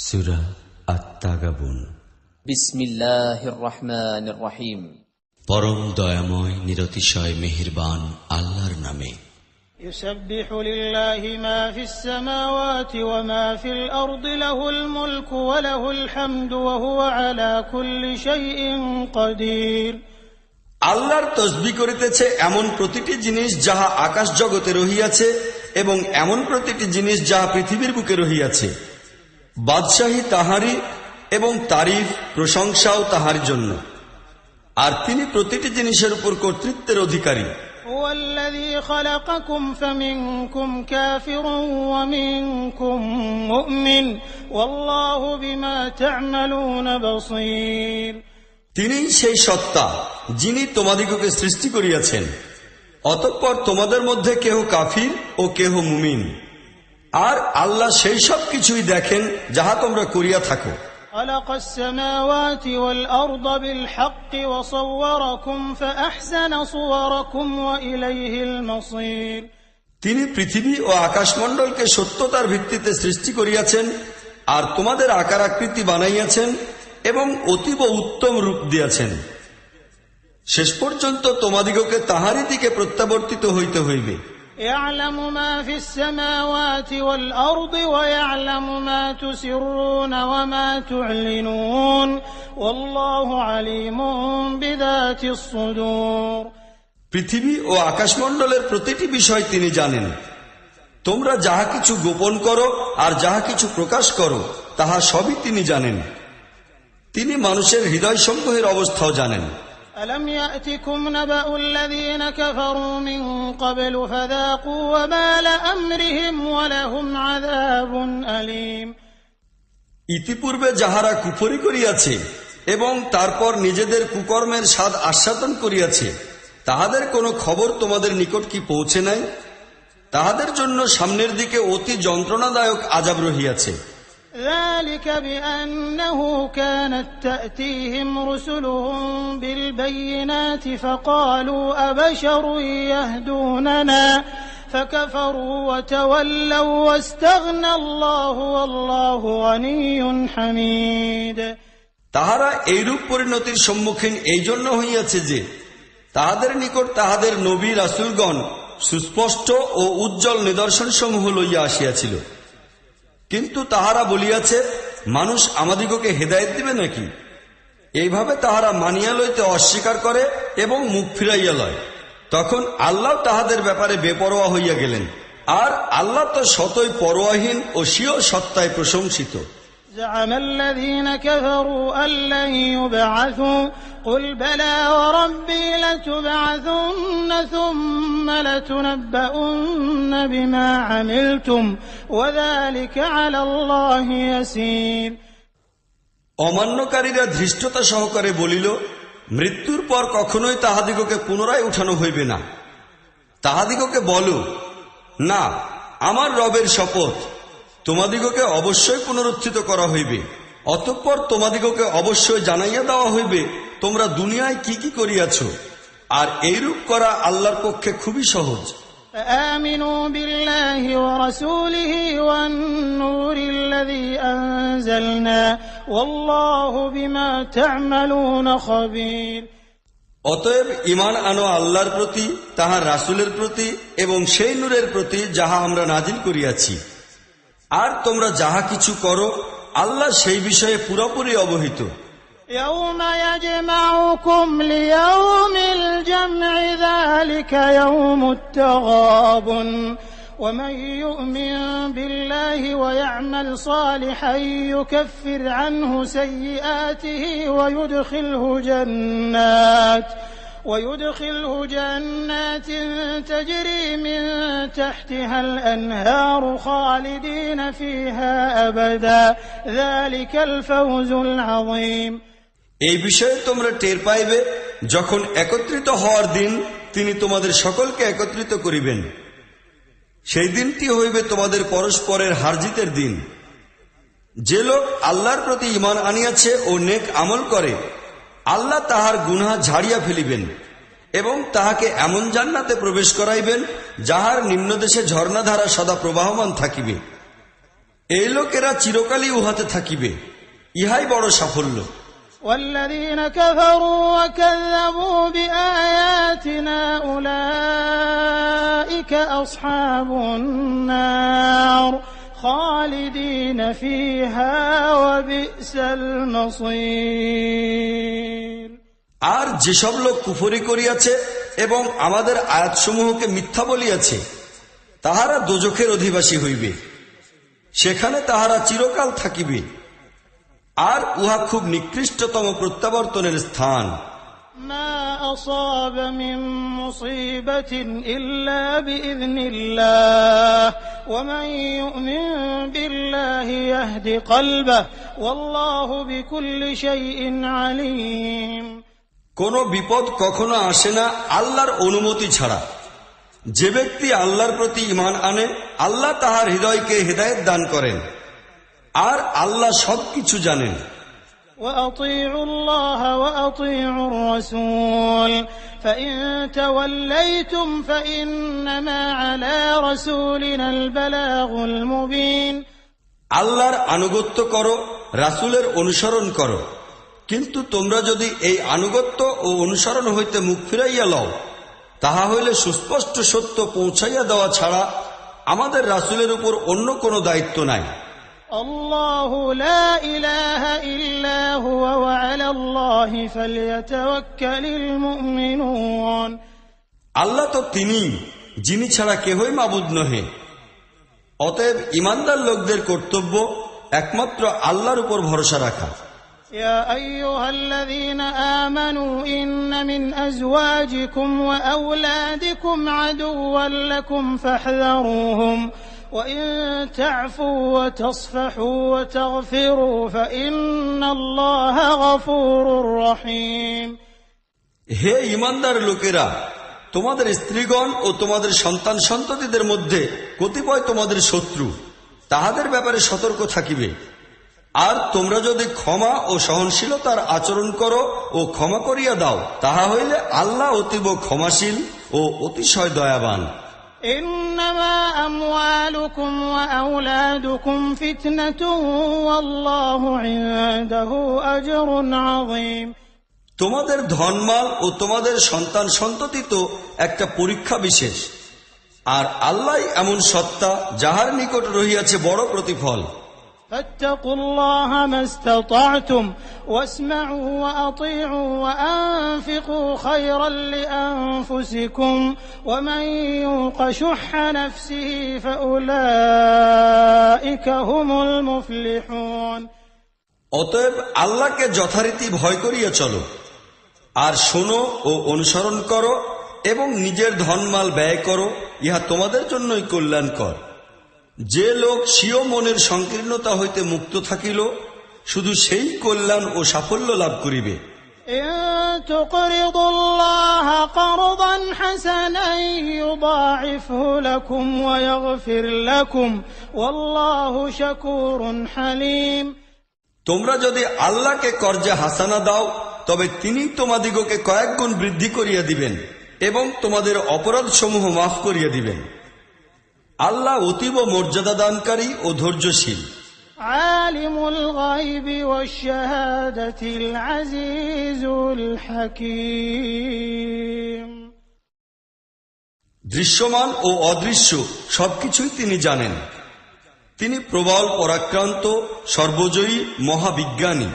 সূরা আত-তাগাবুন। বিসমিল্লাহির রহমানির রহিম। পরম দয়াময় নিরতিশয় মেহেরবান আল্লাহর নামে। يسبح لله ما في السماوات وما في الأرض له الملك وله الحمد وهو على كل شيء قدير। আল্লাহর তসবিহ করিতেছে এমন প্রতিটি জিনিস যাহা আকাশ জগতে রহিয়াছে এবং এমন প্রতিটি জিনিস যাহা পৃথিবীর বুকে রহিয়াছে। বাদশাহী তাহারই এবং তারিফ প্রশংসাও তাহার জন্য, আর তিনি প্রতিটি জিনিসের উপর কর্তৃত্বের অধিকারী। هو الذي خلقكم فمنكم كافر ومنكم مؤمن والله بما تعملون بصير। তিনি সেই সত্তা যিনি তোমাদিগকে সৃষ্টি করিয়াছেন, অতঃপর তোমাদের মধ্যে কেহ কাফির ও কেহ মুমিন, আর আল্লাহ সেই সব কিছুই দেখেন যাহা তোমরা করিয়া থাকো। خلق السماوات والأرض بالحق وصوركم فأحسن صوركم وإليه المصير। তিনি পৃথিবী ও আকাশমণ্ডলকে সত্যতার ভিত্তিতে সৃষ্টি করিয়াছেন, আর তোমাদের আকার আকৃতি বানাইয়াছেন এবং অতীব উত্তম রূপ দিয়াছেন। শেষ পর্যন্ত তোমাদিগকে তাহারই দিকে প্রত্যাবর্তিত হইতে হইবে। يعلم ما في السماوات والأرض ويعلم ما تسرون وما تعلنون والله عليم بذات الصدور। পৃথিবী ও আকাশমণ্ডলের প্রতিটি বিষয় তিনি জানেন। তোমরা যাহা কিছু গোপন করো আর যাহা কিছু প্রকাশ করো তাহা সবই তিনি জানেন। তিনি মানুষের হৃদয়সমূহের অবস্থাও জানেন। ألم يأتكم نبأ الذين كفروا من قبل فذاقوا وبال أمرهم ولهم عذاب أليم। ইতিপূর্বে যাহারা কুফরি করিয়াছে এবং তারপর নিজেদের কুকর্মের স্বাদ আস্বাদন করিয়াছে, তাহাদের কোনো খবর তোমাদের নিকট কি পৌঁছে নাই? তাহাদের জন্য সামনের দিকে অতি যন্ত্রণাদায়ক আযাব রহিয়াছে। ذلك بأنه كانت تأتيهم رسلهم بالبينات فقالوا أبشر يهدوننا فكفروا وتولوا واستغنى الله والله غني حميد। তাহারা এইরূপ পরিণতির সম্মুখীন এই জন্য হইয়াছে যে তাহাদের নিকট তাহাদের নবী রাসূলগণ সুস্পষ্ট ও উজ্জ্বল নিদর্শনসমূহ লইয়া আসিয়াছিল, কিন্তু তাহারা বলিয়াছে, মানুষ আমাদিগকে হেদায়েত দিবে নাকি? এইভাবে তাহারা মানিয়া লইতে অস্বীকার করে এবং মুখ ফিরাইয়া লয়। তখন আল্লাহ তাহাদের ব্যাপারে বেপরোয়া হইয়া গেলেন, আর আল্লাহ তো শতই পরোয়াহীন ও স্বীয় সত্তায় প্রশংসিত। زعم الذين كفروا أن لن يبعثوا قل بلى وربي لتبعثن ثم لتنبؤن بما عملتم وذلك على الله يسير। অমান্যকারীরা ধৃষ্টতা সহকারে বলিল, মৃত্যুর পর কখনোই তাহাদিগকে পুনরায় উঠানো হইবে না। তাহাদিগকে বলো, না, আমার রবের শপথ, তোমাদিগকে অবশ্যই পুনরুত্থিত করা হইবে, অতঃপর তোমাদিগকে অবশ্যই জানাইয়া দেওয়া হইবে তোমরা দুনিয়ায় কি কি করিয়াছ, আর এইরূপ করা আল্লাহর পক্ষে খুবই সহজ। آمنوا بالله ورسوله والنور الذي أنزلنا والله بما تعملون خبير। অতএব ঈমান আনো আল্লাহর প্রতি, তাহার রাসূলের প্রতি এবং সেই নূরের প্রতি যাহা আমরা নাজিল করিয়াছি, আর তোমরা যাহা কিছু করো আল্লাহ সেই বিষয়ে পুরোপুরি অবহিত। يوم يجمعكم ليوم الجمع ذلك يوم التغابن ومن يؤمن بالله ويعمل صالحا يكفر عنه سيئاته ويدخله جنات تجري من تحتها الأنهار خالدين فيها أبدا ذلك الفوز العظيم। এই বিষয়ে তোমরা টের পাইবে যখন একত্রিত হওয়ার দিন তিনি তোমাদের সকলকে একত্রিত করিবেন। সেই দিনটি হইবে তোমাদের পরস্পরের হারজিতের দিন। যে লোক আল্লাহর প্রতি ঈমান আনিয়াছে ও নেক আমল করে, আল্লাহ তাহার গুনাহ ঝাড়িয়া ফেলিবেন এবং তাহাকে এমন জান্নাতে প্রবেশ করাইবেন যাহার নিম্নদেশে ঝর্ণাধারা সদা প্রবাহমান থাকিবে। এই লোকেরা চিরকালই উহাতে থাকিবে, ইহাই বড় সাফল্য। والذين كفروا وكذبوا بآياتنا أولئك أصحاب النار خالدين فيها وبئس المصير। আর যেসব লোক কুফরি করিয়াছে এবং আমাদের আয়াতসমূহকে মিথ্যা বলিয়াছে, তাহারা দোজখের অধিবাসী হইবে, সেখানে তাহারা চিরকাল থাকিবে, আর উহা খুব নিকৃষ্টতম প্রত্যাবর্তনের স্থান। ما أصاب من مصيبة إلا بإذن الله ومن يؤمن بالله يهد قلبه والله بكل شيء عليم। কোন বিপদ কখনো আসে না আল্লাহর অনুমতি ছাড়া। যে ব্যক্তি আল্লাহর প্রতি ঈমান আনে, আল্লাহ তাহার হৃদয়কে হেদায়েত দান করেন, আর আল্লাহ সবকিছু জানেন। وأطيعوا الله وأطيعوا الرسول فإن توليتم فإنما على رسولنا البلاغ المبين। আল্লাহর আনুগত্য করো, রাসূলের অনুসরণ করো, কিন্তু তোমরা যদি এই আনুগত্য ও অনুসরণ হইতে মুখ ফিরাইয়া লও, তাহা হইলে সুস্পষ্ট সত্য পৌঁছাইয়া দেওয়া ছাড়া আমাদের রাসূলের উপর অন্য কোনো দায়িত্ব নাই। الله لا إله إلا هو وعلى الله فليتوكل المؤمنون। আল্লাহ তো তিনি, যিনি ছাড়া কেহই মাবুদ নহে। অতএব ঈমানদার লোকদের কর্তব্য একমাত্র আল্লাহর উপর ভরসা রাখা। يا أيها الذين آمنوا إن من أزواجكم وأولادكم عدوا لكم فاحذروهم وإن تعفوا وتصفحوا وتغفروا فإن الله غفور رحيم। হে ঈমানদার লোকেরা, তোমাদের স্ত্রীগণ ও তোমাদের সন্তান সন্ততিদের মধ্যে কতিপয় তোমাদের শত্রু, তাহাদের ব্যাপারে সতর্ক থাকিবে। আর তোমরা যদি ক্ষমা ও সহনশীলতার আচরণ করো ও ক্ষমা করিয়া দাও, তাহা হইলে আল্লাহ অতীব ক্ষমাশীল ও অতিশয় দয়াবান। إنما أموالكم وأولادكم فتنة والله عنده أجر عظيم। তোমাদের ধনমাল ও তোমাদের সন্তান সন্ততি তো একটা পরীক্ষা বিশেষ, আর আল্লাহ এমন সত্তা যাহার নিকট রহিয়াছে বড় প্রতিফল। فاتقوا الله ما استطعتم واسمعوا وأطيعوا وأنفقوا خيرا لأنفسكم ومن يوق شح نفسه فأولئك هم المفلحون। অতএব আল্লাহকে যথারীতি ভয় করিয়া চলো, আর শোনো ও অনুসরণ করো, এবং নিজের ধনমাল ব্যয় করো, ইহা তোমাদের জন্যই কল্যাণকর। যে লোক স্বীয় মনের সংকীর্ণতা হইতে মুক্ত থাকিল, শুধু সেই কল্যাণ ও সাফল্য লাভ করিবে। إن تقرضوا الله قرضا حسنا يضاعفه لكم ويغفر لكم والله شكور حليم। তোমরা যদি আল্লাহকে কর্জে হাসানা দাও, তবে তিনি তোমাদিগকে কয়েক গুণ বৃদ্ধি করিয়া দিবেন এবং তোমাদের অপরাধ সমূহ মাফ করিয়া দিবেন। আল্লাহ অতীব মর্যাদা দানকারী ও ধৈর্যশীল। আলিমুল গায়বি ওয়াশ শাহাদাতিল আজিজুল হাকীম। দৃশ্যমান ও অদৃশ্য সবকিছুই তিনি জানেন। তিনি প্রবল পরাক্রান্ত, সর্বজয়ী, মহাবিজ্ঞানী।